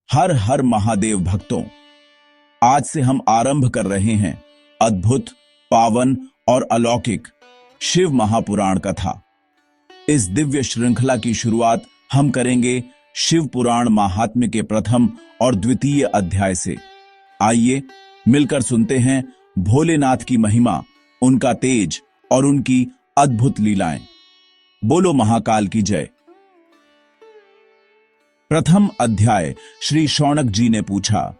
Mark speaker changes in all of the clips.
Speaker 1: हर हर महादेव भक्तों, आज से हम आरंभ कर रहे हैं अद्भुत, पावन और अलौकिक शिव महापुराण कथा। इस दिव्य श्रृंखला की शुरुआत हम करेंगे शिव पुराण महात्म्य के प्रथम और द्वितीय अध्याय से। आइए मिलकर सुनते हैं भोलेनाथ की महिमा, उनका तेज और उनकी अद्भुत लीलाएं। बोलो महाकाल की जय। प्रथम अध्याय। श्री शौनक जी ने पूछा,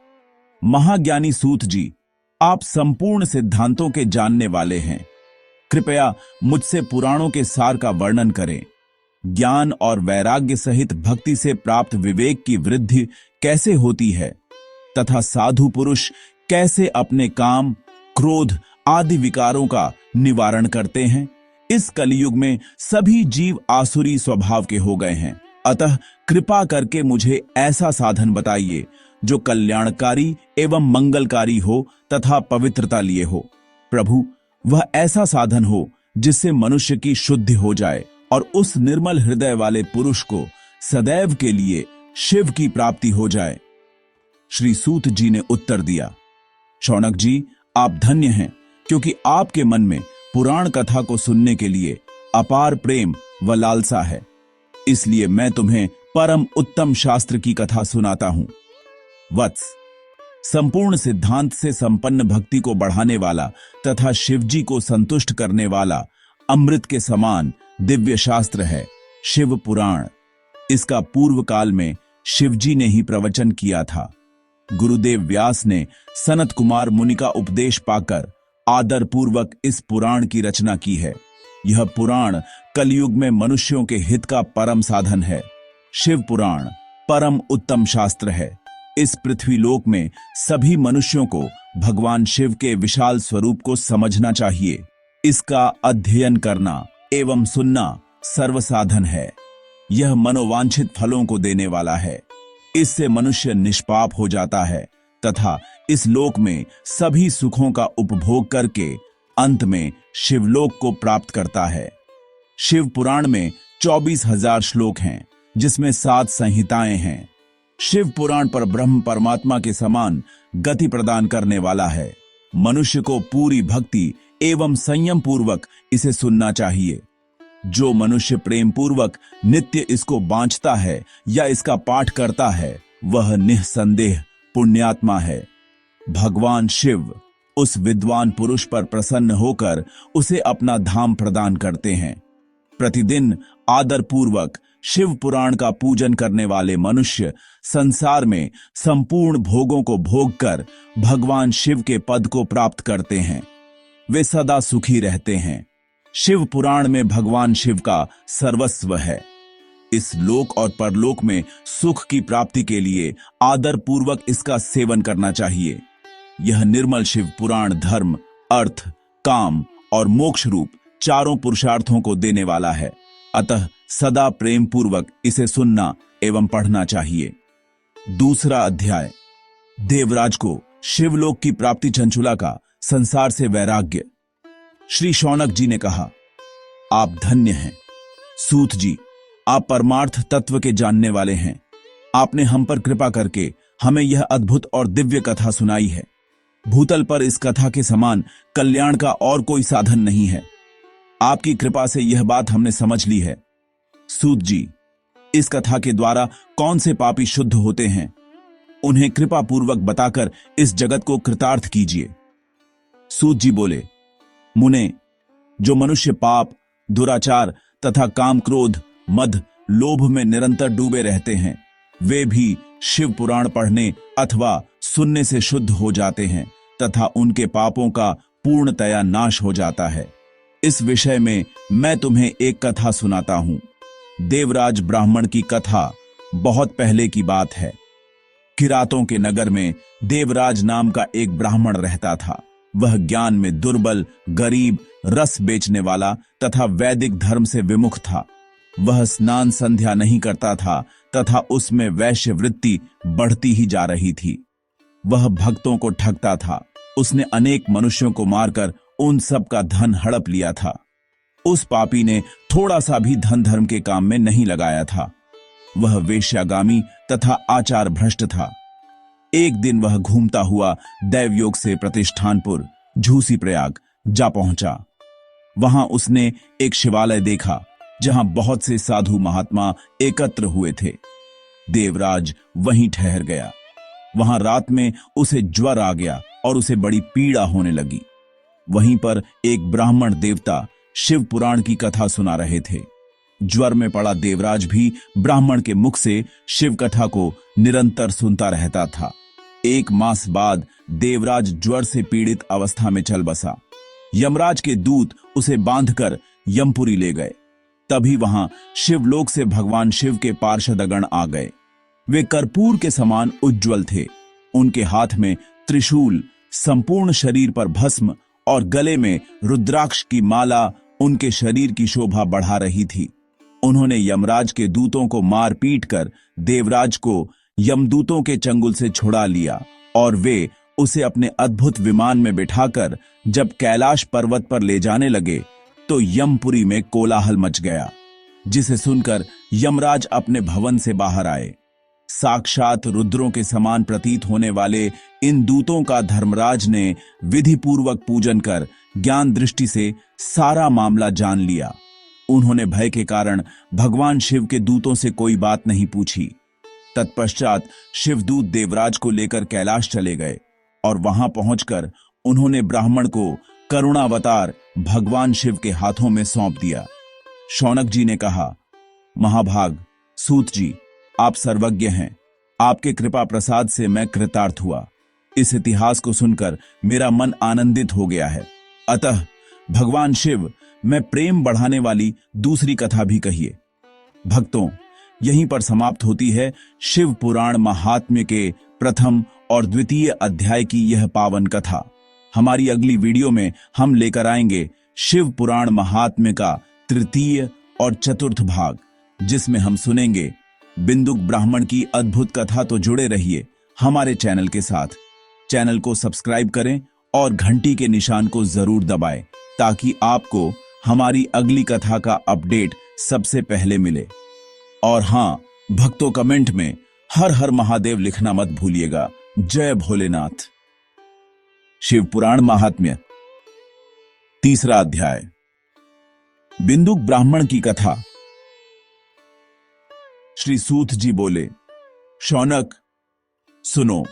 Speaker 1: महाज्ञानी सूत जी, आप संपूर्ण सिद्धांतों के जानने वाले हैं, कृपया मुझसे पुराणों के सार का वर्णन करें। ज्ञान और वैराग्य सहित भक्ति से प्राप्त विवेक की वृद्धि कैसे होती है तथा साधु पुरुष कैसे अपने काम, क्रोध आदि विकारों का निवारण करते हैं। इस कलयुग में सभी जीव आसुरी स्वभाव के हो गए हैं, अतः कृपा करके मुझे ऐसा साधन बताइए जो कल्याणकारी एवं मंगलकारी हो तथा पवित्रता लिए हो। प्रभु, वह ऐसा साधन हो जिससे मनुष्य की शुद्धि हो जाए और उस निर्मल हृदय वाले पुरुष को सदैव के लिए शिव की प्राप्ति हो जाए। श्री सूत जी ने उत्तर दिया, शौनक जी, आप धन्य हैं, क्योंकि आपके मन में पुराण कथा को सुनने के लिए अपार प्रेम व लालसा है। इसलिए मैं तुम्हें परम उत्तम शास्त्र की कथा सुनाता हूं। वत्स, संपूर्ण सिद्धांत से संपन्न भक्ति को बढ़ाने वाला तथा शिवजी को संतुष्ट करने वाला अमृत के समान दिव्य शास्त्र है शिव पुराण। इसका पूर्व काल में शिवजी ने ही प्रवचन किया था। गुरुदेव व्यास ने सनत कुमार मुनि का उपदेश पाकर आदर पूर्वक इस पुराण की रचना की है। यह पुराण कलयुग में मनुष्यों के हित का परम साधन है। शिव पुराण परम उत्तम शास्त्र है। इस पृथ्वी लोक में सभी मनुष्यों को भगवान शिव के विशाल स्वरूप को समझना चाहिए। इसका अध्ययन करना एवं सुनना सर्वसाधन है। यह मनोवांछित फलों को देने वाला है। इससे मनुष्य निष्पाप हो जाता है तथा इस लोक में सभी सुखों का उपभोग करके अंत में शिवलोक को प्राप्त करता है। शिव पुराण में 24,000 श्लोक हैं, जिसमें 7 संहिताएं हैं। शिव पुराण पर ब्रह्म परमात्मा के समान गति प्रदान करने वाला है। मनुष्य को पूरी भक्ति एवं संयम पूर्वक इसे सुनना चाहिए। जो मनुष्य प्रेम पूर्वक नित्य इसको बांचता है या इसका पाठ करता है, वह निःसंदेह पुण्यात्मा है। भगवान शिव उस विद्वान पुरुष पर प्रसन्न होकर उसे अपना धाम प्रदान करते हैं। प्रतिदिन आदर पूर्वक शिव पुराण का पूजन करने वाले मनुष्य संसार में संपूर्ण भोगों को भोग कर भगवान शिव के पद को प्राप्त करते हैं। वे सदा सुखी रहते हैं। शिव पुराण में भगवान शिव का सर्वस्व है। इस लोक और परलोक में सुख की प्राप्ति के लिए आदर पूर्वक इसका सेवन करना चाहिए। यह निर्मल शिव पुराण धर्म, अर्थ, काम और मोक्ष रूप चारों पुरुषार्थों को देने वाला है। अतः सदा प्रेम पूर्वक इसे सुनना एवं पढ़ना चाहिए। दूसरा अध्याय। देवराज को शिवलोक की प्राप्ति चंचुला का संसार से वैराग्य। श्री शौनक जी ने कहा, आप धन्य हैं। सूत जी, आप परमार्थ तत्व के जानने वाले हैं। आपने हम पर कृपा करके हमें यह अद्भुत और दिव्य कथा सुनाई है। भूतल पर इस कथा के समान कल्याण का और कोई साधन नहीं है। आपकी कृपा से यह बात हमने समझ ली है। सूत जी, इस कथा के द्वारा कौन से पापी शुद्ध होते हैं, उन्हें कृपा पूर्वक बताकर इस जगत को कृतार्थ कीजिए। सूत जी बोले, मुने, जो मनुष्य पाप, दुराचार तथा काम, क्रोध, मद, लोभ में निरंतर डूबे रहते हैं, वे भी शिव पुराण पढ़ने अथवा सुनने से शुद्ध हो जाते हैं तथा उनके पापों का पूर्णतया नाश हो जाता है। इस विषय में मैं तुम्हें एक कथा सुनाता हूं। देवराज ब्राह्मण की कथा बहुत पहले की बात है। किरातों के नगर में देवराज नाम का एक ब्राह्मण रहता था। वह ज्ञान में दुर्बल, गरीब, रस बेचने वाला तथा वैदिक धर्म से विमुख था। वह स्नान संध्या नहीं करता था तथा उसमें वैश्य वृत्ति बढ़ती ही जा रही थी। वह भक्तों को ठगता था। उसने अनेक मनुष्यों को मारकर उन सब का धन हड़प लिया था। उस पापी ने थोड़ा सा भी धन धर्म के काम में नहीं लगाया था। वह वेश्यागामी तथा आचार भ्रष्ट था। एक दिन वह घूमता हुआ दैवयोग से प्रतिष्ठानपुर झूसी प्रयाग जा पहुंचा। वहां उसने एक शिवालय देखा जहां बहुत से साधु महात्मा एकत्र हुए थे। देवराज वहीं ठहर गया। वहां रात में उसे ज्वर आ गया और उसे बड़ी पीड़ा होने लगी। वहीं पर एक ब्राह्मण देवता शिव पुराण की कथा सुना रहे थे। ज्वर में पड़ा देवराज भी ब्राह्मण के मुख से शिव कथा को निरंतर सुनता रहता था। 1 मास बाद देवराज ज्वर से पीड़ित अवस्था में चल बसा। यमराज के दूत उसे बांधकर यमपुरी ले गए। तभी वहां शिवलोक से भगवान शिव के पार्षदगण आ गए। वे कर्पूर के समान उज्जवल थे। उनके हाथ में त्रिशूल, संपूर्ण शरीर पर भस्म और गले में रुद्राक्ष की माला उनके शरीर की शोभा बढ़ा रही थी। उन्होंने यमराज के दूतों को मार पीट कर देवराज को यमदूतों के चंगुल से छुड़ा लिया और वे उसे अपने अद्भुत विमान में बिठाकर जब कैलाश पर्वत पर ले जाने लगे तो यमपुरी में कोलाहल मच गया, जिसे सुनकर यमराज अपने भवन से बाहर आए। साक्षात रुद्रों के समान प्रतीत होने वाले इन दूतों का धर्मराज ने विधि पूर्वक पूजन कर ज्ञान दृष्टि से सारा मामला जान लिया। उन्होंने भय के कारण भगवान शिव के दूतों से कोई बात नहीं पूछी। तत्पश्चात शिवदूत देवराज को लेकर कैलाश चले गए और वहां पहुंचकर उन्होंने ब्राह्मण को करुणावतार भगवान शिव के हाथों में सौंप दिया। शौनक जी ने कहा, महाभाग सूत जी, आप सर्वज्ञ हैं। आपके कृपा प्रसाद से मैं कृतार्थ हुआ। इस इतिहास को सुनकर मेरा मन आनंदित हो गया है। अतः भगवान शिव में प्रेम बढ़ाने वाली दूसरी कथा भी कहिए। भक्तों, यहीं पर समाप्त होती है शिव पुराण महात्म्य के प्रथम और द्वितीय अध्याय की यह पावन कथा। हमारी अगली वीडियो में हम लेकर आएंगे शिव पुराण महात्म्य का तृतीय और चतुर्थ भाग, जिसमें हम सुनेंगे बिंदुक ब्राह्मण की अद्भुत कथा। तो जुड़े रहिए हमारे चैनल के साथ। चैनल को सब्सक्राइब करें और घंटी के निशान को जरूर दबाएं ताकि आपको हमारी अगली कथा का अपडेट सबसे पहले मिले। और हां भक्तों, कमेंट में हर हर महादेव लिखना मत भूलिएगा। जय भोलेनाथ। शिव पुराण महात्म्य, तीसरा अध्याय, बिंदुक ब्राह्मण की कथा। श्री सूत जी बोले, शौनक सुनो,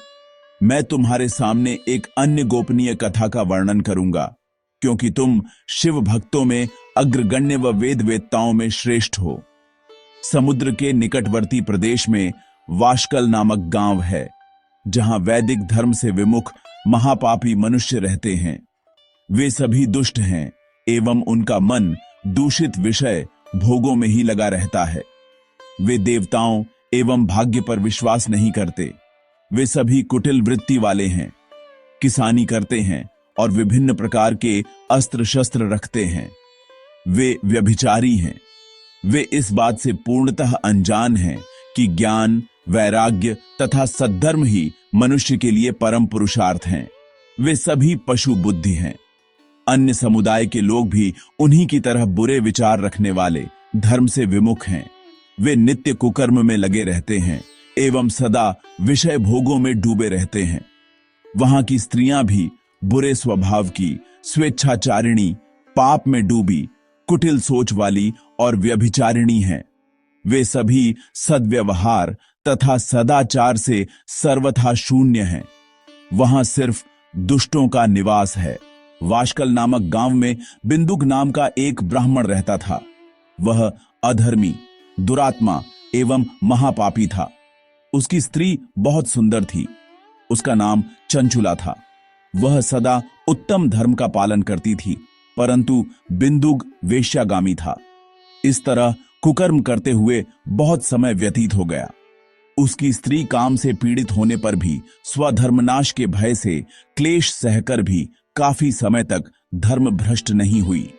Speaker 1: मैं तुम्हारे सामने एक अन्य गोपनीय कथा का वर्णन करूंगा, क्योंकि तुम शिव भक्तों में अग्रगण्य व वेद वेत्ताओं में श्रेष्ठ हो। समुद्र के निकटवर्ती प्रदेश में वाशकल नामक गांव है, जहां वैदिक धर्म से विमुख महापापी मनुष्य रहते हैं। वे सभी दुष्ट हैं एवं उनका मन दूषित विषय भोगों में ही लगा रहता है। वे देवताओं एवं भाग्य पर विश्वास नहीं करते। वे सभी कुटिल वृत्ति वाले हैं, किसानी करते हैं और विभिन्न प्रकार के अस्त्र शस्त्र रखते हैं। वे व्यभिचारी हैं। वे इस बात से पूर्णतः अनजान हैं कि ज्ञान, वैराग्य तथा सद्धर्म ही मनुष्य के लिए परम पुरुषार्थ हैं। वे सभी पशु बुद्धि हैं। अन्य समुदाय के लोग भी उन्हीं की तरह बुरे विचार रखने वाले धर्म से विमुख हैं। वे नित्य कुकर्म में लगे रहते हैं एवं सदा विषय भोगों में डूबे रहते हैं। वहां की स्त्रियां भी बुरे स्वभाव की, स्वेच्छाचारिणी, पाप में डूबी, कुटिल सोच वाली और व्यभिचारिणी हैं। वे सभी सद्व्यवहार तथा सदाचार से सर्वथा शून्य हैं। वहां सिर्फ दुष्टों का निवास है। वाशकल नामक गांव में बिंदुक नाम का एक ब्राह्मण रहता था। वह अधर्मी, दुरात्मा एवं महापापी था। उसकी स्त्री बहुत सुंदर थी। उसका नाम चंचुला था। वह सदा उत्तम धर्म का पालन करती थी, परंतु बिंदुक वेश्यागामी था। इस तरह कुकर्म करते हुए बहुत समय व्यतीत हो गया। उसकी स्त्री काम से पीड़ित होने पर भी स्वधर्मनाश के भय से क्लेश सहकर भी काफी समय तक धर्म भ्रष्ट नहीं हुई,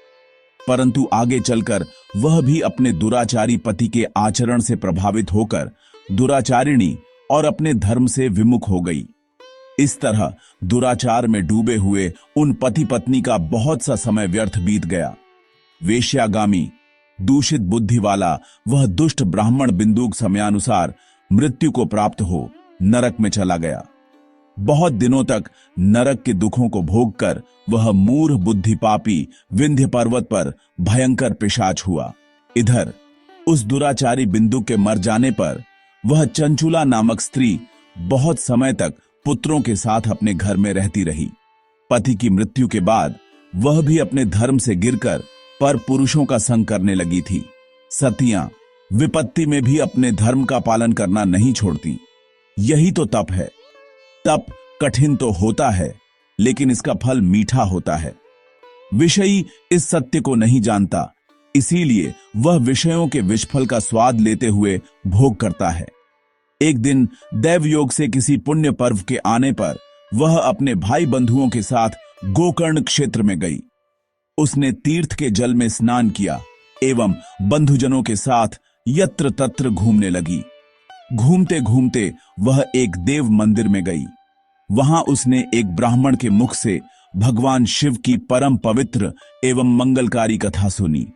Speaker 1: परंतु आगे चलकर वह भी अपने दुराचारी पति के आचरण से प्रभावित होकर दुराचारिणी और अपने धर्म से विमुख हो गई। इस तरह दुराचार में डूबे हुए उन पति पत्नी का बहुत सा समय व्यर्थ बीत गया। वेश्यागामी, दूषित बुद्धि वाला वह दुष्ट ब्राह्मण बिंदुक समयानुसार मृत्यु को प्राप्त हो नरक में चला गया। बहुत दिनों तक नरक के दुखों को भोगकर वह मूढ़ बुद्धि पापी विंध्य पर्वत पर भयंकर पिशाच हुआ। इधर उस दुराचारी बिंदु के मर जाने पर वह चंचुला नामक स्त्री बहुत समय तक पुत्रों के साथ अपने घर में रहती रही। पति की मृत्यु के बाद वह भी अपने धर्म से गिरकर पर पुरुषों का संग करने लगी थी। सतियां विपत्ति में भी अपने धर्म का पालन करना नहीं छोड़ती। यही तो तप है। तप कठिन तो होता है, लेकिन इसका फल मीठा होता है। विषयी इस सत्य को नहीं जानता, इसीलिए वह विषयों के विषफल का स्वाद लेते हुए भोग करता है। एक दिन दैवयोग से किसी पुण्य पर्व के आने पर वह अपने भाई बंधुओं के साथ गोकर्ण क्षेत्र में गई। उसने तीर्थ के जल में स्नान किया एवं बंधुजनों के साथ यत्र तत्र घूमने लगी। घूमते घूमते वह एक देव मंदिर में गई। वहां उसने एक ब्राह्मण के मुख से भगवान शिव की परम पवित्र एवं मंगलकारी कथा सुनी।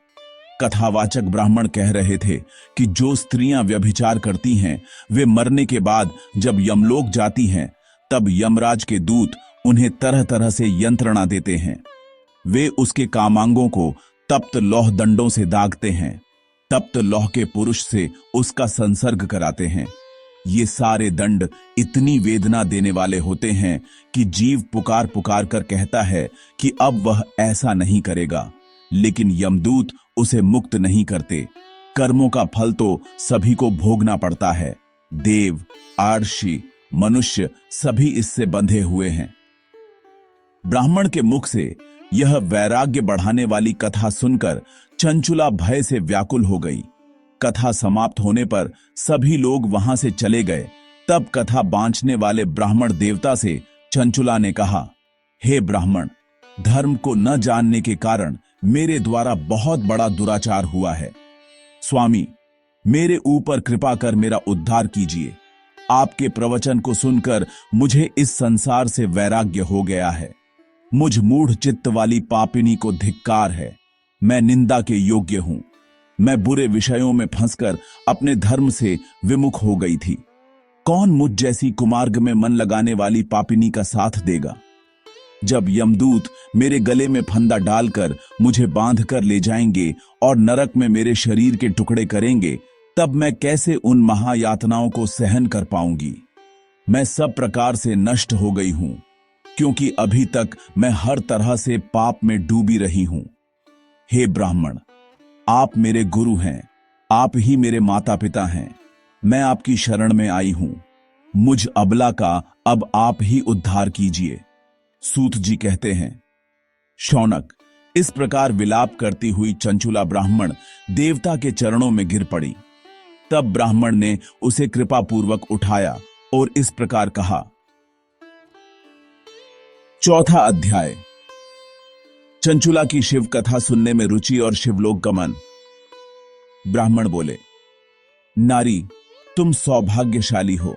Speaker 1: कथावाचक ब्राह्मण कह रहे थे कि जो स्त्रियां व्यभिचार करती हैं वे मरने के बाद जब यमलोक जाती हैं तब यमराज के दूत उन्हें तरह तरह से यंत्रणा देते हैं। वे उसके कामांगों को तप्त लौह दंडों से दागते हैं। तप्त लौह के पुरुष से उसका संसर्ग कराते हैं। ये सारे दंड इतनी वेदना देने वाले होते हैं कि जीव पुकार पुकार कर कहता है कि अब वह ऐसा नहीं करेगा, लेकिन यमदूत उसे मुक्त नहीं करते। कर्मों का फल तो सभी को भोगना पड़ता है। देव, आर्षि, मनुष्य सभी इससे बंधे हुए हैं। ब्राह्मण के मुख से यह वैराग्य बढ़ाने वाली कथा सुनकर चंचुला भय से व्याकुल हो गई। कथा समाप्त होने पर सभी लोग वहां से चले गए। तब कथा बांचने वाले ब्राह्मण देवता से चंचुला ने कहा, हे ब्राह्मण, धर्म को न जानने के कारण मेरे द्वारा बहुत बड़ा दुराचार हुआ है। स्वामी, मेरे ऊपर कृपा कर मेरा उद्धार कीजिए। आपके प्रवचन को सुनकर मुझे इस संसार से वैराग्य हो गया है। मुझ मूढ़ चित्त वाली पापिनी को धिक्कार है। मैं निंदा के योग्य हूं। मैं बुरे विषयों में फंसकर अपने धर्म से विमुख हो गई थी। कौन मुझ जैसी कुमार्ग में मन लगाने वाली पापिनी का साथ देगा? जब यमदूत मेरे गले में फंदा डालकर मुझे बांध कर ले जाएंगे और नरक में मेरे शरीर के टुकड़े करेंगे, तब मैं कैसे उन महायातनाओं को सहन कर पाऊंगी? मैं सब प्रकार से नष्ट हो गई हूं, क्योंकि अभी तक मैं हर तरह से पाप में डूबी रही हूं। हे ब्राह्मण, आप मेरे गुरु हैं, आप ही मेरे माता पिता हैं। मैं आपकी शरण में आई हूं। मुझ अबला का अब आप ही उद्धार कीजिए। सूत जी कहते हैं, शौनक, इस प्रकार विलाप करती हुई चंचुला ब्राह्मण देवता के चरणों में गिर पड़ी। तब ब्राह्मण ने उसे कृपापूर्वक उठाया और इस प्रकार कहा। चौथा अध्याय। चंचुला की शिव कथा सुनने में रुचि और शिवलोक गमन। ब्राह्मण बोले, नारी, तुम सौभाग्यशाली हो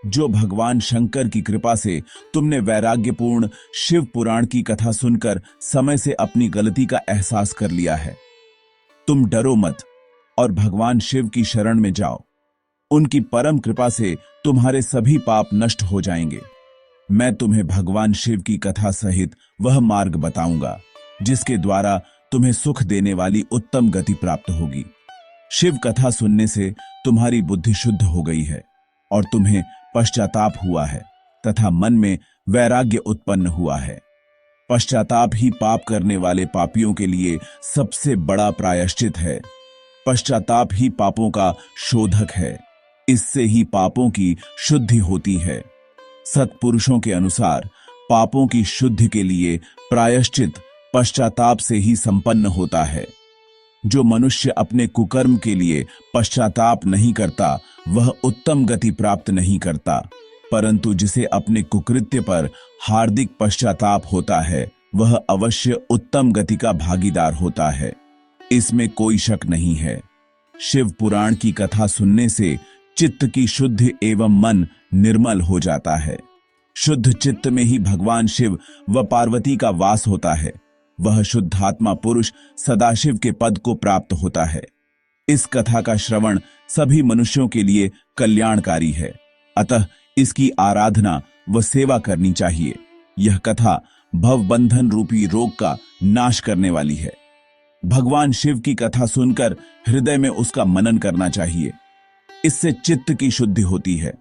Speaker 1: जो भगवान शंकर की कृपा से तुमने वैराग्यपूर्ण शिव पुराण की कथा सुनकर समय से अपनी गलती का एहसास कर लिया है। तुम डरो मत और भगवान शिव की शरण में जाओ। उनकी परम कृपा से तुम्हारे सभी पाप नष्ट हो जाएंगे। मैं तुम्हें भगवान शिव की कथा सहित वह मार्ग बताऊंगा जिसके द्वारा तुम्हें सुख देने वाली उत्तम गति प्राप्त होगी। शिव कथा सुनने से तुम्हारी बुद्धि शुद्ध हो गई है और तुम्हें पश्चाताप हुआ है तथा मन में वैराग्य उत्पन्न हुआ है। पश्चाताप ही पाप करने वाले पापियों के लिए सबसे बड़ा प्रायश्चित है। पश्चाताप ही पापों का शोधक है। इससे ही पापों की शुद्धि होती है। सत्पुरुषों के अनुसार पापों की शुद्धि के लिए प्रायश्चित पश्चाताप से ही संपन्न होता है। जो मनुष्य अपने कुकर्म के लिए पश्चाताप नहीं करता वह उत्तम गति प्राप्त नहीं करता, परंतु जिसे अपने कुकृत्य पर हार्दिक पश्चाताप होता है वह अवश्य उत्तम गति का भागीदार होता है। इसमें कोई शक नहीं है। शिव पुराण की कथा सुनने से चित्त की शुद्धि एवं मन निर्मल हो जाता है। शुद्ध चित्त में ही भगवान शिव व पार्वती का वास होता है। वह शुद्धात्मा पुरुष सदाशिव के पद को प्राप्त होता है। इस कथा का श्रवण सभी मनुष्यों के लिए कल्याणकारी है, अतः इसकी आराधना व सेवा करनी चाहिए। यह कथा भवबंधन रूपी रोग का नाश करने वाली है। भगवान शिव की कथा सुनकर हृदय में उसका मनन करना चाहिए। इससे चित्त की शुद्धि होती है।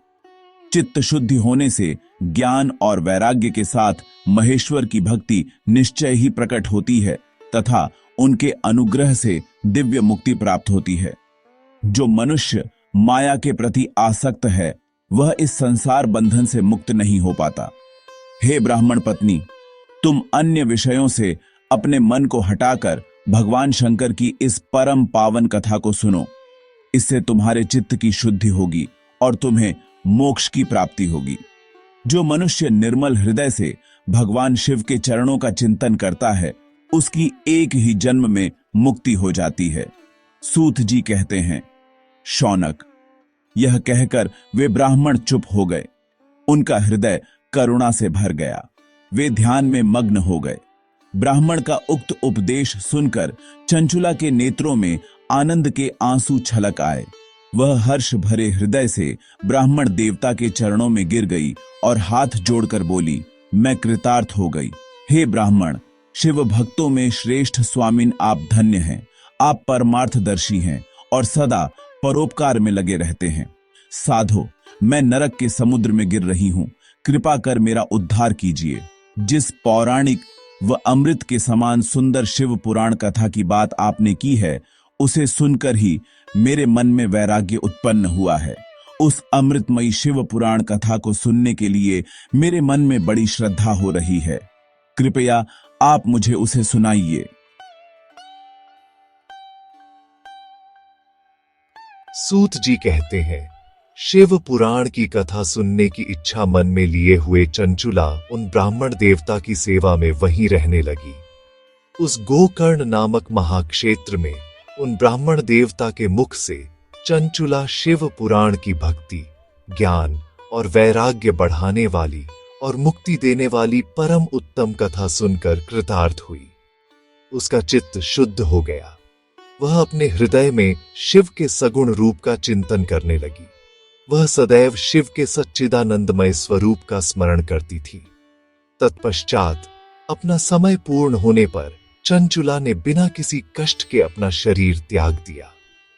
Speaker 1: चित्त शुद्धि होने से ज्ञान और वैराग्य के साथ महेश्वर की भक्ति निश्चय ही प्रकट होती है तथा उनके अनुग्रह से दिव्य मुक्ति प्राप्त होती है। जो मनुष्य माया के प्रति आसक्त है वह इस संसार बंधन से मुक्त नहीं हो पाता। हे ब्राह्मण पत्नी, तुम अन्य विषयों से अपने मन को हटाकर भगवान शंकर की इस परम पावन कथा को सुनो। इससे तुम्हारे चित्त की शुद्धि होगी और तुम्हें मोक्ष की प्राप्ति होगी। जो मनुष्य निर्मल हृदय से भगवान शिव के चरणों का चिंतन करता है उसकी एक ही जन्म में मुक्ति हो जाती है। सूत जी कहते हैं, शौनक। यह कहकर वे ब्राह्मण चुप हो गए। उनका हृदय करुणा से भर गया। वे ध्यान में मग्न हो गए। ब्राह्मण का उक्त उपदेश सुनकर चंचुला के नेत्रों में आनंद के आंसू छलक आए। वह हर्ष भरे हृदय से ब्राह्मण देवता के चरणों में गिर गई और हाथ जोड़कर बोली, मैं कृतार्थ हो गई। हे ब्राह्मण, शिव भक्तों में श्रेष्ठ स्वामिन आप धन्य हैं। आप परमार्थदर्शी हैं और सदा परोपकार में लगे रहते हैं। साधो, मैं नरक के समुद्र में गिर रही हूं। कृपा कर मेरा उद्धार कीजिए। जिस पौराणिक व अमृत के समान सुंदर शिव पुराण कथा की बात आपने की है उसे सुनकर ही मेरे मन में वैराग्य उत्पन्न हुआ है। उस अमृतमयी शिव पुराण कथा को सुनने के लिए मेरे मन में बड़ी श्रद्धा हो रही है। कृपया आप मुझे उसे सुनाइए।
Speaker 2: सूत जी कहते हैं, शिव पुराण की कथा सुनने की इच्छा मन में लिए हुए चंचुला उन ब्राह्मण देवता की सेवा में वहीं रहने लगी। उस गोकर्ण नामक महाक्षेत्र में उन ब्राह्मण देवता के मुख से चंचुला शिव पुराण की भक्ति, ज्ञान और वैराग्य बढ़ाने वाली और मुक्ति देने वाली परम उत्तम कथा सुनकर कृतार्थ हुई। उसका चित्त शुद्ध हो गया। वह अपने हृदय में शिव के सगुण रूप का चिंतन करने लगी। वह सदैव शिव के सच्चिदानंदमय स्वरूप का स्मरण करती थी। तत्पश्चात अपना समय पूर्ण होने पर चंचुला ने बिना किसी कष्ट के अपना शरीर त्याग दिया।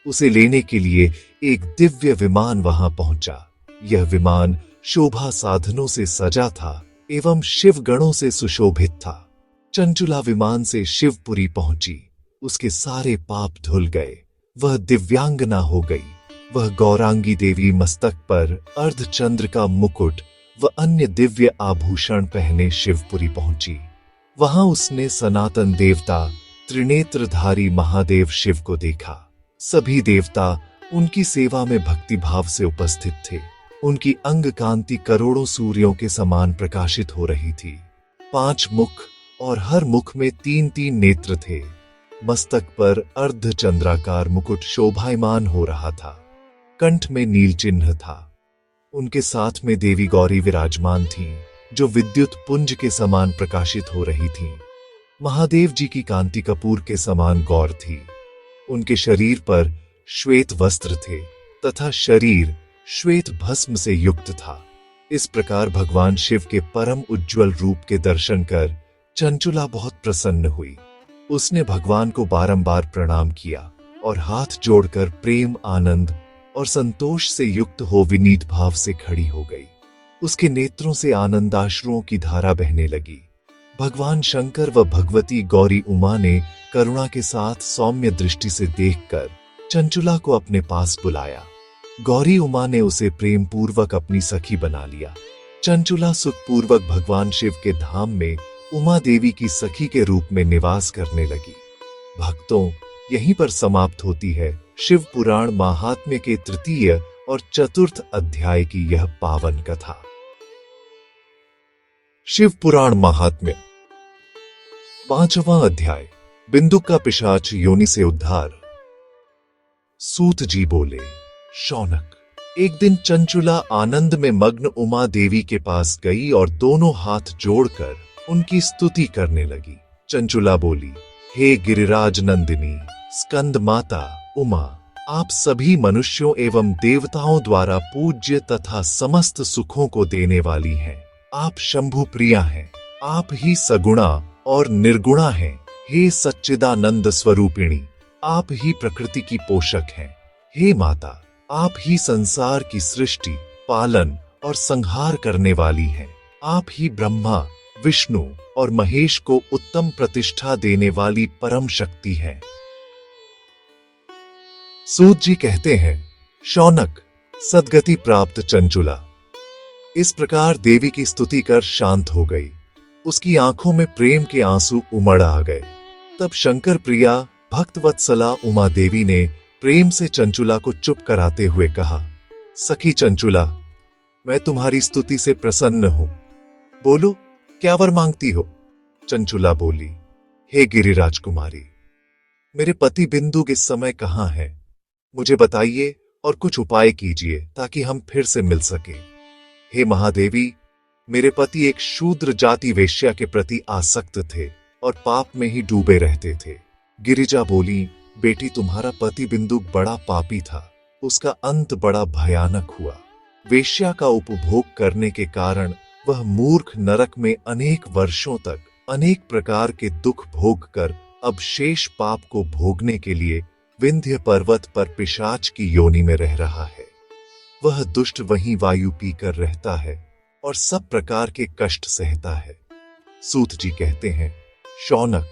Speaker 2: उसे लेने के लिए एक दिव्य विमान वहां पहुंचा। यह विमान शोभा साधनों से सजा था एवं शिव गणों से सुशोभित था। चंचुला विमान से शिवपुरी पहुंची। उसके सारे पाप धुल गए। वह दिव्यांगना हो गई। वह गौरांगी देवी मस्तक पर अर्धचंद्र का मुकुट व अन्य दिव्य आभूषण पहने शिवपुरी पहुंची। वहां उसने सनातन देवता त्रिनेत्रधारी महादेव शिव को देखा। सभी देवता उनकी सेवा में भक्तिभाव से उपस्थित थे। उनकी अंग कांति करोड़ों सूर्यों के समान प्रकाशित हो रही थी। 5 मुख और हर मुख में 3-3 नेत्र थे। मस्तक पर अर्धचंद्राकार मुकुट शोभायमान हो रहा था। कंठ में नील चिन्ह था। उनके साथ में देवी गौरी विराजमान थीं, जो विद्युत पुंज के समान प्रकाशित हो रही थीं। महादेव जी की कांति कपूर के समान गौर थी। उनके शरीर पर श्वेत वस्त्र थे तथा शरीर श्वेत भस्म से युक्त था। इस प्रकार भगवान शिव के परम उज्ज्वल रूप के दर्शन कर चंचुला बहुत प्रसन्न हुई। उसने भगवान को बारंबार प्रणाम किया और हाथ जोड़कर प्रेम, आनंद और संतोष से युक्त हो विनीत भाव से खड़ी हो गई। उसके नेत्रों से आनंदाश्रुओं की धारा बहने लगी। भगवान शंकर व भगवती गौरी उमा ने करुणा के साथ सौम्य दृष्टि से देखकर चंचुला को अपने पास बुलाया। गौरी उमा ने उसे प्रेम पूर्वक अपनी सखी बना लिया। चंचुला सुखपूर्वक भगवान शिव के धाम में उमा देवी की सखी के रूप में निवास करने लगी। भक्तों, यहीं पर समाप्त होती है शिव पुराण महात्म्य के 3 और 4 अध्याय की यह पावन कथा। शिव पुराण महात्म्य 5वां अध्याय, बिंदुक का पिशाच योनि से उद्धार। सूत जी बोले, शौनक, एक दिन चंचुला आनंद में मग्न उमा देवी के पास गई और दोनों हाथ जोड़कर उनकी स्तुति करने लगी। चंचुला बोली, हे गिरिराज नंदिनी, स्कंद माता उमा, आप सभी मनुष्यों एवं देवताओं द्वारा पूज्य तथा समस्त सुखों को देने वाली हैं। आप शंभु प्रिया हैं, आप ही सगुणा और निर्गुणा हैं। हे सच्चिदानंद स्वरूपिणी, आप ही प्रकृति की पोषक हैं। हे माता, आप ही संसार की सृष्टि, पालन और संहार करने वाली हैं। आप ही ब्रह्मा, विष्णु और महेश को उत्तम प्रतिष्ठा देने वाली परम शक्ति हैं। सूत जी कहते हैं, शौनक, सद्गति प्राप्त चंचुला इस प्रकार देवी की स्तुति कर शांत हो गई। उसकी आंखों में प्रेम के आंसू उमड़ आ गए। तब शंकर प्रिया भक्तवत्सला उमा देवी ने प्रेम से चंचुला को चुप कराते हुए कहा, सखी चंचुला, मैं तुम्हारी स्तुति से प्रसन्न हूं। बोलो, क्या वर मांगती हो? चंचुला बोली, हे गिरिराज कुमारी, मेरे पति बिंदु इस समय कहां है? मुझे बताइए और कुछ उपाय कीजिए ताकि हम फिर से मिल सके। हे महादेवी, मेरे पति एक शूद्र जाति वेश्या के प्रति आसक्त थे और पाप में ही डूबे रहते थे। गिरिजा बोली, बेटी, तुम्हारा पति बिंदु बड़ा पापी था। उसका अंत बड़ा भयानक हुआ। वेश्या का उपभोग करने के कारण वह मूर्ख नरक में अनेक वर्षों तक अनेक प्रकार के दुख भोग कर अब शेष पाप को भोगने के लिए विंध्य पर्वत पर पिशाच की योनि में रह रहा है। वह दुष्ट वहीं वायु पीकर रहता है और सब प्रकार के कष्ट सहता है। सूत जी कहते हैं, शौनक,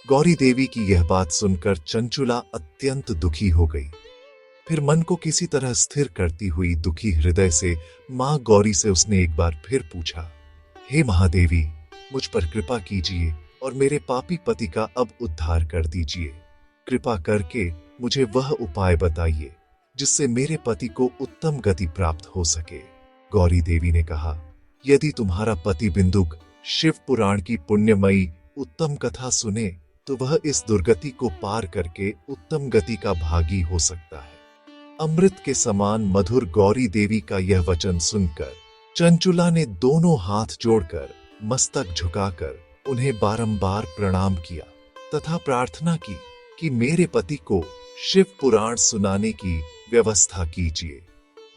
Speaker 2: गौरी देवी की यह बात सुनकर चंचुला अत्यंत दुखी हो गई। फिर मन को किसी तरह स्थिर करती हुई दुखी हृदय से मां गौरी से उसने एक बार फिर पूछा, हे महादेवी, मुझ पर कृपा कीजिए और मेरे पापी पति का अब उद्धार कर दीजिए। कृपा करके मुझे वह उपाय बताइए जिससे मेरे पति को उत्तम गति प्राप्त हो सके। गौरी देवी ने कहा, यदि तुम्हारा पति बिंदुक शिव पुराण की पुण्यमयी उत्तम कथा सुने तो वह इस दुर्गति को पार करके उत्तम गति का भागी हो सकता है। अमृत के समान मधुर गौरी देवी का यह वचन सुनकर चंचुला ने दोनों हाथ जोड़कर मस्तक झुकाकर उन्हें बारंबार प्रणाम किया तथा प्रार्थना की कि मेरे पति को शिव पुराण सुनाने की व्यवस्था कीजिए।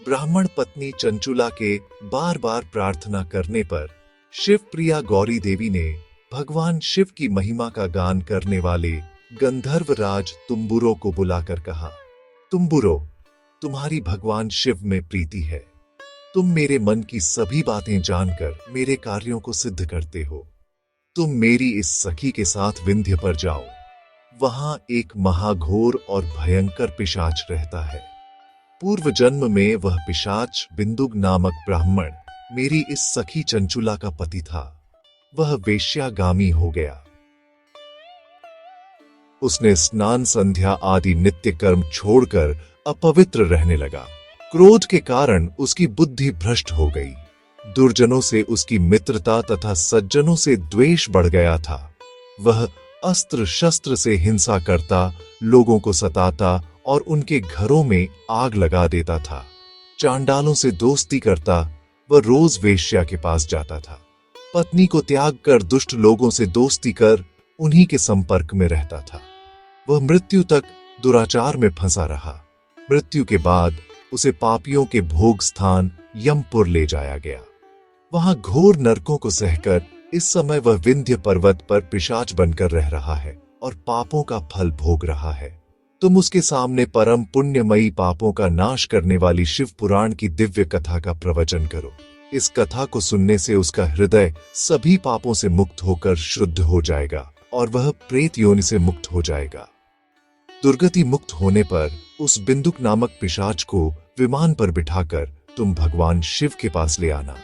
Speaker 2: ब्राह्मण पत्नी चंचुला के बार बार प्रार्थना करने पर शिव प्रिया गौरी देवी ने भगवान शिव की महिमा का गान करने वाले गंधर्व राज तुम्बुरो को बुलाकर कहा, तुम्बुरो, तुम्हारी भगवान शिव में प्रीति है। तुम मेरे मन की सभी बातें जानकर मेरे कार्यों को सिद्ध करते हो। तुम मेरी इस सखी के साथ विंध्य पर जाओ। वहां एक महाघोर और भयंकर पिशाच रहता है। पूर्व जन्म में वह पिशाच बिंदुक नामक ब्राह्मण मेरी इस सखी चंचुला का पति था। वह वेश्यागामी हो गया। उसने स्नान संध्या आदि नित्य कर्म छोड़कर अपवित्र रहने लगा। क्रोध के कारण उसकी बुद्धि भ्रष्ट हो गई। दुर्जनों से उसकी मित्रता तथा सज्जनों से द्वेष बढ़ गया था। वह अस्त्र शस्त्र से हिंसा करता, लोगों को सताता और उनके घरों में आग लगा देता था। चांडालों से दोस्ती करता, वह रोज वेश्या के पास जाता था। पत्नी को त्याग कर दुष्ट लोगों से दोस्ती कर उन्हीं के संपर्क में रहता था। वह मृत्यु तक दुराचार में फंसा रहा। मृत्यु के बाद उसे पापियों के भोग स्थान यमपुर ले जाया गया। वहां घोर नरकों को सहकर इस समय वह विंध्य पर्वत पर पिशाच बनकर रह रहा है और पापों का फल भोग रहा है। तुम उसके सामने परम पुण्यमयी पापों का नाश करने वाली शिव पुराण की दिव्य कथा का प्रवचन करो। इस कथा को सुनने से उसका हृदय सभी पापों से मुक्त होकर शुद्ध हो जाएगा और वह प्रेत योनि से मुक्त हो जाएगा। दुर्गति मुक्त होने पर उस बिंदुक नामक पिशाच को विमान पर बिठाकर तुम भगवान शिव के पास ले आना।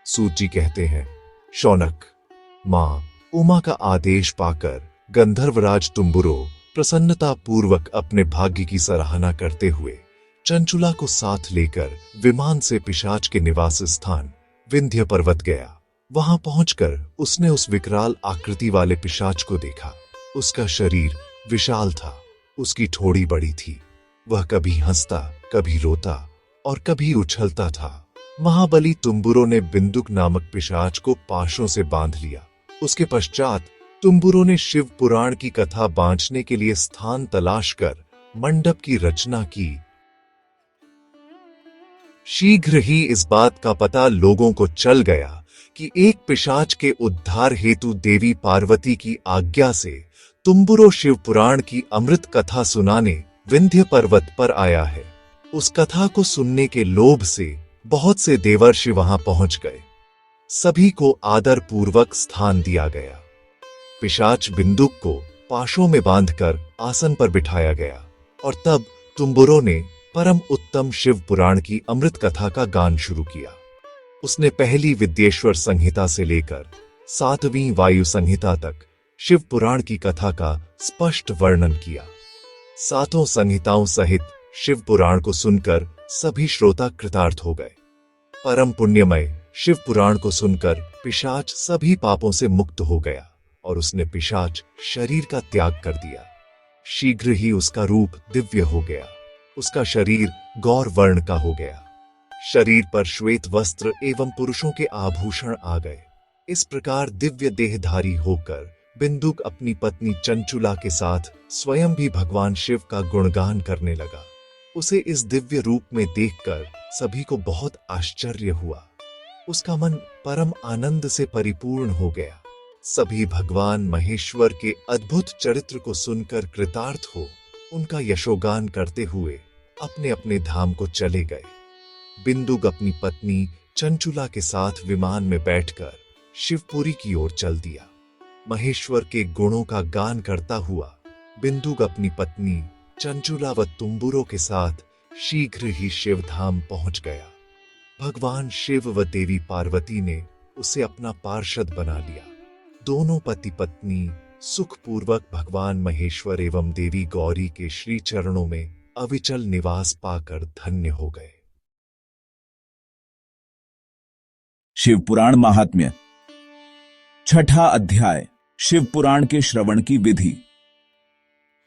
Speaker 2: सूत जी कहते हैं, शौनक, मां उमा का आदेश पाकर गंधर्वराज तुम्बुरो प्रसन्नता पूर्वक अपने भाग्य की सराहना करते हुए चंचुला को साथ लेकर विमान से पिशाच के निवास स्थान विंध्य पर्वत गया। वहां पहुंचकर उसने उस विकराल आकृति वाले पिशाच को देखा। उसका शरीर विशाल था, उसकी ठोड़ी बड़ी थी। वह कभी हंसता, कभी रोता और कभी उछलता था। महाबली तुम्बुरो ने बिंदुक नामक पिशाच को पाशों से बांध लिया। उसके पश्चात तुम्बुरो ने शिव पुराण की कथा बांचने के लिए स्थान तलाश कर मंडप की रचना की। शीघ्र ही इस बात का पता लोगों को चल गया कि एक पिशाच के उद्धार हेतु देवी पार्वती की आज्ञा से तुम्बुरो शिव पुराण की अमृत कथा सुनाने विंध्य पर्वत पर आया है। उस कथा को सुनने के लोभ से बहुत से देवर्षि वहां पहुंच गए। सभी को आदर पूर्वक स्थान दिया गया। पिशाच बिंदुक को पाशों में बांधकर आसन पर बिठाया गया और तब तुम्बुरो ने परम उत्तम शिव पुराण की अमृत कथा का गान शुरू किया। उसने पहली विद्येश्वर संहिता से लेकर 7वीं वायु संहिता तक शिव पुराण की कथा का स्पष्ट वर्णन किया। 7 संहिताओं सहित शिव पुराण को सुनकर सभी श्रोता कृतार्थ हो गए। परम पुण्यमय शिव पुराण को सुनकर पिशाच सभी पापों से मुक्त हो गया और उसने पिशाच शरीर का त्याग कर दिया। शीघ्र ही उसका रूप दिव्य हो गया। उसका शरीर गौर वर्ण का हो गया। शरीर पर श्वेत वस्त्र एवं पुरुषों के आभूषण आ गए। इस प्रकार दिव्य देहधारी होकर बिंदुक अपनी पत्नी चंचुला के साथ स्वयं भी भगवान शिव का गुणगान करने लगा। उसे इस दिव्य रूप में देखकर सभी को बहुत आश्चर्य हुआ। उसका मन परम आनंद से परिपूर्ण हो गया। सभी भगवान महेश्वर के अद्भुत चरित्र को सुनकर कृतार्थ हो उनका यशोगान करते हुए अपने अपने धाम को चले गए। बिंदुक अपनी पत्नी चंचुला के साथ विमान में बैठकर शिवपुरी की ओर चल दिया। महेश्वर के गुणों का गान करता हुआ बिंदुक अपनी पत्नी चंचुला व तुम्बुरो के साथ शीघ्र ही शिवधाम पहुंच गया। भगवान शिव व देवी पार्वती ने उसे अपना पार्षद बना लिया। दोनों पति पत्नी सुखपूर्वक भगवान महेश्वर एवं देवी गौरी के श्री चरणों में अविचल निवास पाकर धन्य हो गए।
Speaker 1: शिव पुराण महात्म्य। 6ठा अध्याय, शिव पुराण के श्रवण की विधि।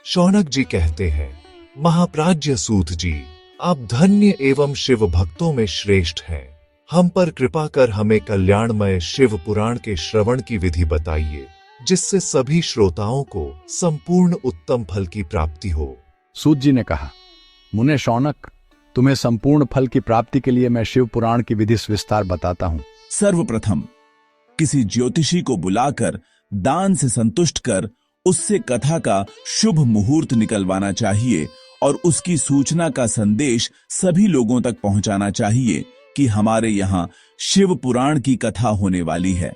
Speaker 2: शौनक जी कहते हैं, महाप्राज्य सूत जी, आप धन्य एवं शिव भक्तों में श्रेष्ठ हैं। हम पर कृपा कर हमें कल्याणमय शिव पुराण के श्रवण की विधि बताइए, जिससे सभी श्रोताओं को संपूर्ण उत्तम फल की प्राप्ति हो।
Speaker 3: सूत जी ने कहा, मुने शौनक, तुम्हें संपूर्ण फल की प्राप्ति के लिए मैं शिव पुराण की विधि विस्तार बताता हूं।
Speaker 1: सर्वप्रथम किसी ज्योतिषी को बुलाकर दान से संतुष्ट कर उससे कथा का शुभ मुहूर्त निकलवाना चाहिए और उसकी सूचना का संदेश सभी लोगों तक पहुंचाना चाहिए कि हमारे यहां शिव पुराण की कथा होने वाली है।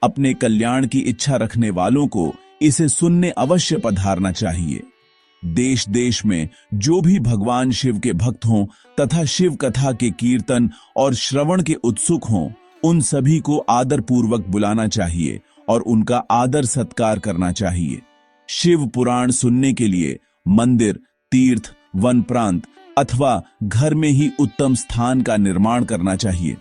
Speaker 1: अपने कल्याण की इच्छा रखने वालों को इसे सुनने अवश्य पधारना चाहिए। देश देश में जो भी भगवान शिव के भक्त हों तथा शिव कथा के कीर्तन और श्रवण के उत्सुक हों, उन सभी को आदर पूर्वक बुलाना चाहिए और उनका आदर सत्कार करना चाहिए। शिव पुराण सुनने के लिए मंदिर, तीर्थ, वन प्रांत अथवा घर में ही उत्तम स्थान का निर्माण करना चाहिए।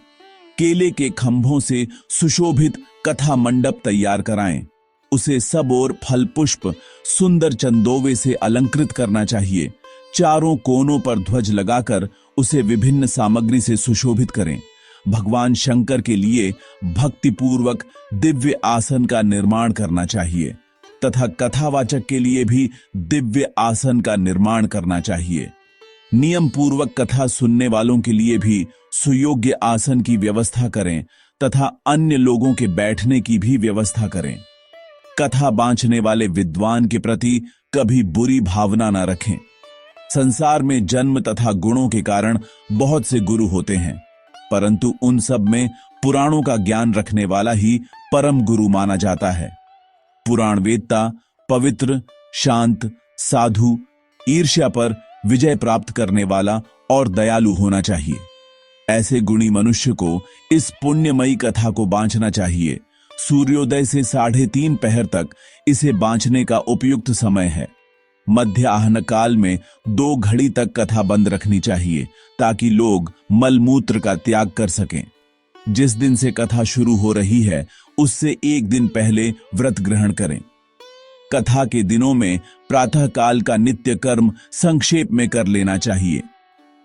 Speaker 1: केले के खंभों से सुशोभित कथा मंडप तैयार कराएं। उसे सब ओर फल पुष्प सुंदर चंदोवे से अलंकृत करना चाहिए। चारों कोनों पर ध्वज लगाकर उसे विभिन्न सामग्री से सुशोभित करें। भगवान शंकर के लिए भक्तिपूर्वक दिव्य आसन का निर्माण करना चाहिए तथा कथावाचक के लिए भी दिव्य आसन का निर्माण करना चाहिए। नियम पूर्वक कथा सुनने वालों के लिए भी सुयोग्य आसन की व्यवस्था करें तथा अन्य लोगों के बैठने की भी व्यवस्था करें। कथा बांचने वाले विद्वान के प्रति कभी बुरी भावना न रखें। संसार में जन्म तथा गुणों के कारण बहुत से गुरु होते हैं, परंतु उन सब में पुराणों का ज्ञान रखने वाला ही परम गुरु माना जाता है। पुराण वेदता पवित्र, शांत, साधु, ईर्ष्या पर विजय प्राप्त करने वाला और दयालु होना चाहिए। ऐसे गुणी मनुष्य को इस पुण्यमयी कथा को बांचना चाहिए। सूर्योदय से 3:30 पहर तक इसे बांचने का उपयुक्त समय है। मध्याह्न काल में 2 घड़ी तक कथा बंद रखनी चाहिए ताकि लोग मलमूत्र का त्याग कर सकें। जिस दिन से कथा शुरू हो रही है उससे 1 दिन पहले व्रत ग्रहण करें। कथा के दिनों में प्रातः काल का नित्य कर्म संक्षेप में कर लेना चाहिए।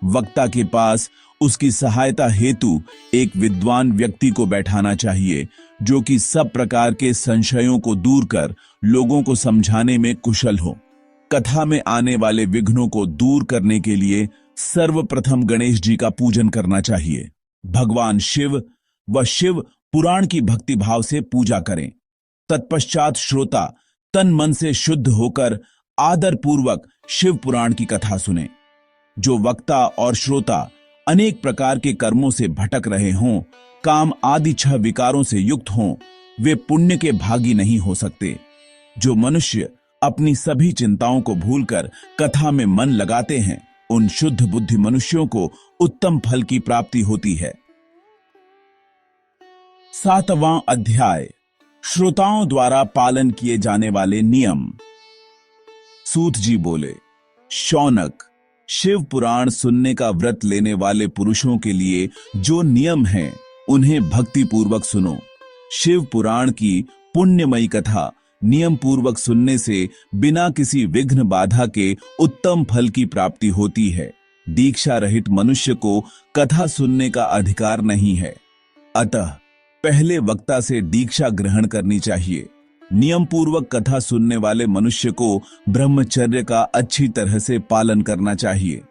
Speaker 1: वक्ता के पास उसकी सहायता हेतु एक विद्वान व्यक्ति को बैठाना चाहिए जो कि सब प्रकार के संशयों को दूर कर लोगों को समझाने में कुशल हो। कथा में आने वाले विघ्नों को दूर करने के लिए सर्वप्रथम गणेश जी का पूजन करना चाहिए। भगवान शिव व शिव पुराण की भक्ति भाव से पूजा करें। तत्पश्चात श्रोता तन मन से शुद्ध होकर आदर पूर्वक शिव पुराण की कथा सुने। जो वक्ता और श्रोता अनेक प्रकार के कर्मों से भटक रहे हों, काम आदि 6 विकारों से युक्त हों, वे पुण्य के भागी नहीं हो सकते। जो मनुष्य अपनी सभी चिंताओं को भूलकर कथा में मन लगाते हैं, उन शुद्ध बुद्धि मनुष्यों को उत्तम फल की प्राप्ति होती है। 7वां अध्याय, श्रोताओं द्वारा पालन किए जाने वाले नियम। सूत जी बोले, शौनक, शिव पुराण सुनने का व्रत लेने वाले पुरुषों के लिए जो नियम हैं, उन्हें भक्ति पूर्वक सुनो। शिव पुराण की पुण्यमयी कथा नियम पूर्वक सुनने से बिना किसी विघ्न बाधा के उत्तम फल की प्राप्ति होती है। दीक्षा रहित मनुष्य को कथा सुनने का अधिकार नहीं है। अतः पहले वक्ता से दीक्षा ग्रहण करनी चाहिए। नियम पूर्वक कथा सुनने वाले मनुष्य को ब्रह्मचर्य का अच्छी तरह से पालन करना चाहिए।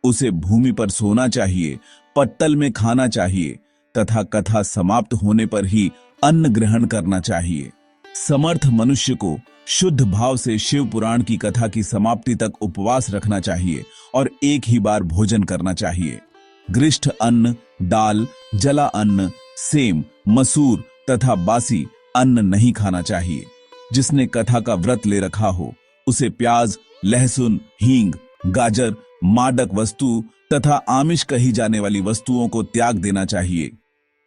Speaker 1: उसे भूमि पर सोना चाहिए, पत्तल में खाना चाहिए तथा कथा समाप्त होने पर ही अन्न ग्रहण करना चाहिए। समर्थ मनुष्य को शुद्ध भाव से शिव पुराण की कथा की समाप्ति तक उपवास रखना चाहिए और एक ही बार भोजन करना चाहिए। गृष्ठ अन्न, दाल, जला अन्न, सेम, मसूर तथा बासी अन्न नहीं खाना चाहिए। जिसने कथा का व्रत ले रखा हो, उसे प्याज, लहसुन, हींग, गाजर, मादक वस्तु तथा आमिष कही जाने वाली वस्तुओं को त्याग देना चाहिए।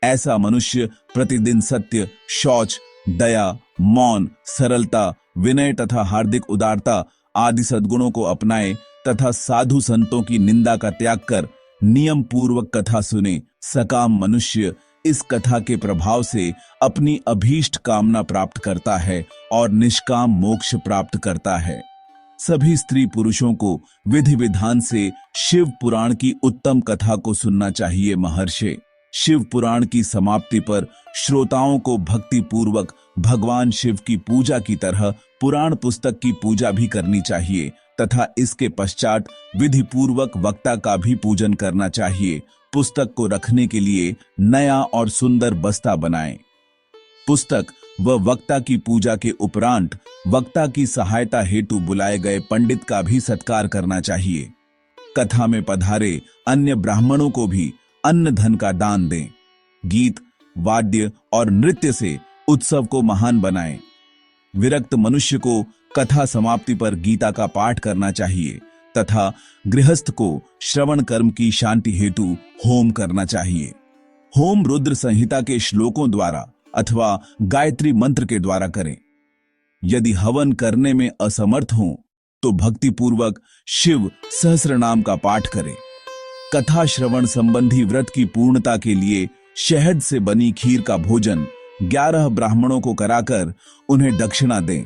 Speaker 1: ऐसा मनुष्य प्रतिदिन सत्य, शौच, दया, मौन, सरलता, विनय तथा हार्दिक उदारता आदि सद्गुणों को अपनाए तथा साधु संतों की निंदा का त्याग कर नियम पूर्वक कथा सुने। सकाम मनुष्य इस कथा के प्रभाव से अपनी अभीष्ट कामना प्राप्त करता है और निष्काम मोक्ष प्राप्त करता है। सभी स्त्री पुरुषों को विधि विधान से शिव पुराण की उत्तम कथा को सुनना चाहिए। महर्षि, शिव पुराण की समाप्ति पर श्रोताओं को भक्ति पूर्वक भगवान शिव की पूजा की तरह पुराण पुस्तक की पूजा भी करनी चाहिए तथा इसके पश्चात विधि पूर्वक वक्ता का भी पूजन करना चाहिए। पुस्तक को रखने के लिए नया और सुंदर बस्ता बनाएं। पुस्तक व वक्ता की पूजा के उपरांत वक्ता की सहायता हेतु बुलाए गए पंडित का भी सत्कार करना चाहिए। कथा में पधारे अन्य ब्राह्मणों को भी अन्न धन का दान दें। गीत, वाद्य और नृत्य से उत्सव को महान बनाएं। विरक्त मनुष्य को कथा समाप्ति पर गीता का पाठ करना चाहिए तथा गृहस्थ को श्रवण कर्म की शांति हेतु होम करना चाहिए। होम रुद्र संहिता के श्लोकों द्वारा अथवा गायत्री मंत्र के द्वारा करें। यदि हवन करने में असमर्थ हों तो भक्ति पूर्वक शिव सहस्र नाम का पाठ करें। कथा श्रवण संबंधी व्रत की पूर्णता के लिए शहद से बनी खीर का भोजन 11 ब्राह्मणों को कराकर उन्हें दक्षिणा दें।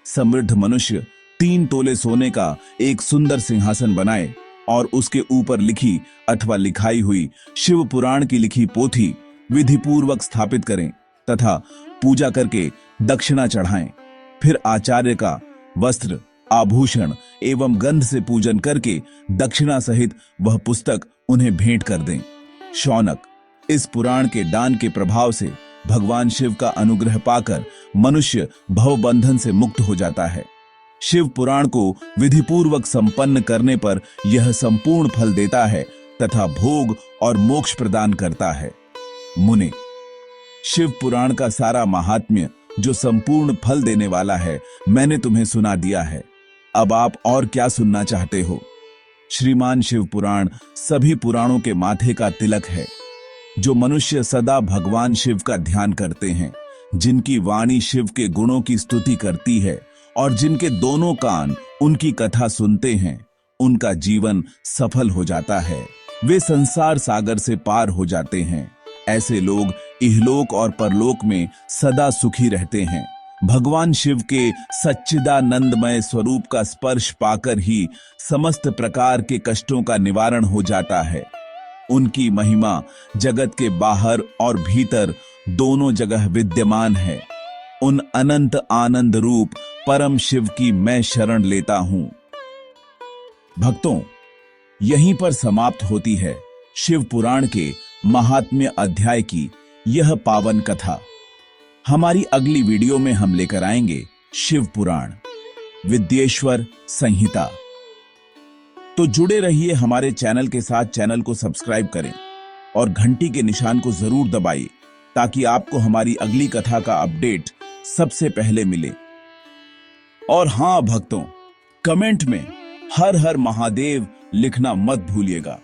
Speaker 1: समृद्ध मनुष्य 3 तोले सोने का एक सुंदर सिंहासन बनाए और उसके ऊपर लिखी अथवा लिखाई हुई शिव पुराण की लिखी पोथी विधि पूर्वक स्थापित करें तथा पूजा करके दक्षिणा चढ़ाएं। फिर आचार्य का वस्त्र, आभूषण एवं गंध से पूजन करके दक्षिणा सहित वह पुस्तक उन्हें भेंट कर दें। शौनक, इस पुराण के दान के प्रभाव से भगवान शिव का अनुग्रह पाकर मनुष्य भवबंधन से मुक्त हो जाता है। शिव पुराण को विधिपूर्वक संपन्न करने पर यह संपूर्ण फल देता है तथा भोग और मोक्ष प्रदान करता है। मुने, शिव पुराण का सारा महात्म्य जो संपूर्ण फल देने वाला है मैंने तुम्हें सुना दिया है। अब आप और क्या सुनना चाहते हो? श्रीमान शिव पुराण सभी पुराणों के माथे का तिलक है। जो मनुष्य सदा भगवान शिव का ध्यान करते हैं, जिनकी वाणी शिव के गुणों की स्तुति करती है और जिनके दोनों कान उनकी कथा सुनते हैं, उनका जीवन सफल हो जाता है। वे संसार सागर से पार हो जाते हैं। ऐसे लोग इहलोक और परलोक में सदा सुखी रहते हैं। भगवान शिव के सच्चिदानंदमय स्वरूप का स्पर्श पाकर ही समस्त प्रकार के कष्टों का निवारण हो जाता है। उनकी महिमा जगत के बाहर और भीतर दोनों जगह विद्यमान है। उन अनंत आनंद रूप परम शिव की मैं शरण लेता हूं। भक्तों, यहीं पर समाप्त होती है शिव पुराण के महात्म्य अध्याय की यह पावन कथा। हमारी अगली वीडियो में हम लेकर आएंगे शिव पुराण विद्येश्वर संहिता। तो जुड़े रहिए हमारे चैनल के साथ। चैनल को सब्सक्राइब करें और घंटी के निशान को जरूर दबाइए ताकि आपको हमारी अगली कथा का अपडेट सबसे पहले मिले। और हां भक्तों, कमेंट में हर हर महादेव लिखना मत भूलिएगा।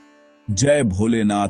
Speaker 1: जय भोलेनाथ।